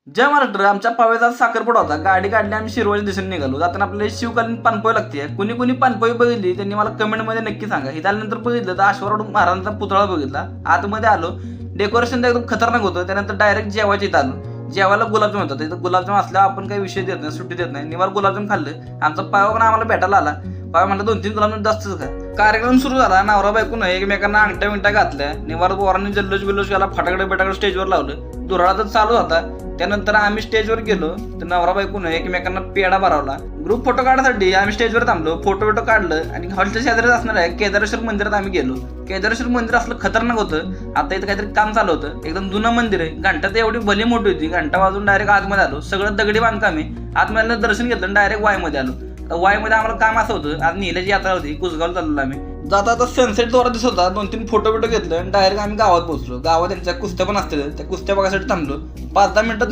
जय महाराष्ट्र. आमच्या पावेचा साखरपुडा होता. गाडी काढली, आम्ही शिरवळच्या दिशेने निघालो. जाताना आपल्याला शिवकालीन पानपोई लागते. कुणी कुणी पानपोई बघितली त्यांनी मला कमेंटमध्ये नक्की सांगा. हे झाल्यानंतर बघितलं तर अश्वारूढ महाराजांचा पुतळा बघितला. आतमध्ये आलो, डेकोरेशन तर एकदम खतरनाक होतं. त्यानंतर डायरेक्ट जेवायच्या इथं आलो. जेवायला गुलाबजाम होतं. तिथं गुलाबजाम असल्यावर आपण काही विषय देत नाही, सुट्टी देत नाही. निवार गुलाबजाम खाल्लं. आमचा पावा पण आम्हाला भेटायला आला. पावा म्हणला 2-3 गुलाबजाम जास्तच खा. कार्यक्रम सुरू झाला. नवरा बायकोनं एकमेकांना अंगठ्या विंगट्या घातल्या. निवार पोरांनी जल्लोष बिल्लोष केला, फटाकडे बिटाकडे स्टेजवर लावलं. दुराळा तर चालू होता. त्यानंतर आम्ही स्टेजवर गेलो तर नवरा बायकोनं एकमेकांना पेढा भरवला. ग्रुप फोटो काढण्यासाठी आम्ही स्टेजवर थांबलो, फोटो बिटो काढलं आणि हॉलच्या शेजारीच असणार आहे केदारेश्वर मंदिरात आम्ही गेलो. केदारेश्वर मंदिर असलं खतरनाक होतं. आता इथं काहीतरी काम चालू होतं. एकदम जुनं मंदिर आहे. घंटा तर एवढी भली मोठी होती. घंटा वाजून डायरेक्ट आतमध्ये आलो. सगळं दगडी बांधकाम आहे. आतमध्ये दर्शन घेतलं आणि डायरेक्ट वायमध्ये आलो. वायमध्ये आम्हाला काम असं होतं, आज नील्याची यात्रा होती. कुसगावला चाललो आम्ही. जाता आता सनसेट द्वारा दिसत होता. 2-3 फोटो बिटो घेतलं आणि डायरेक्ट आम्ही गावात पोहोचलो. गावात त्यांच्या कुस्त्या पण असतात. त्या कुस्त्या बघायसाठी थांबलो. 5-10 मिनिटं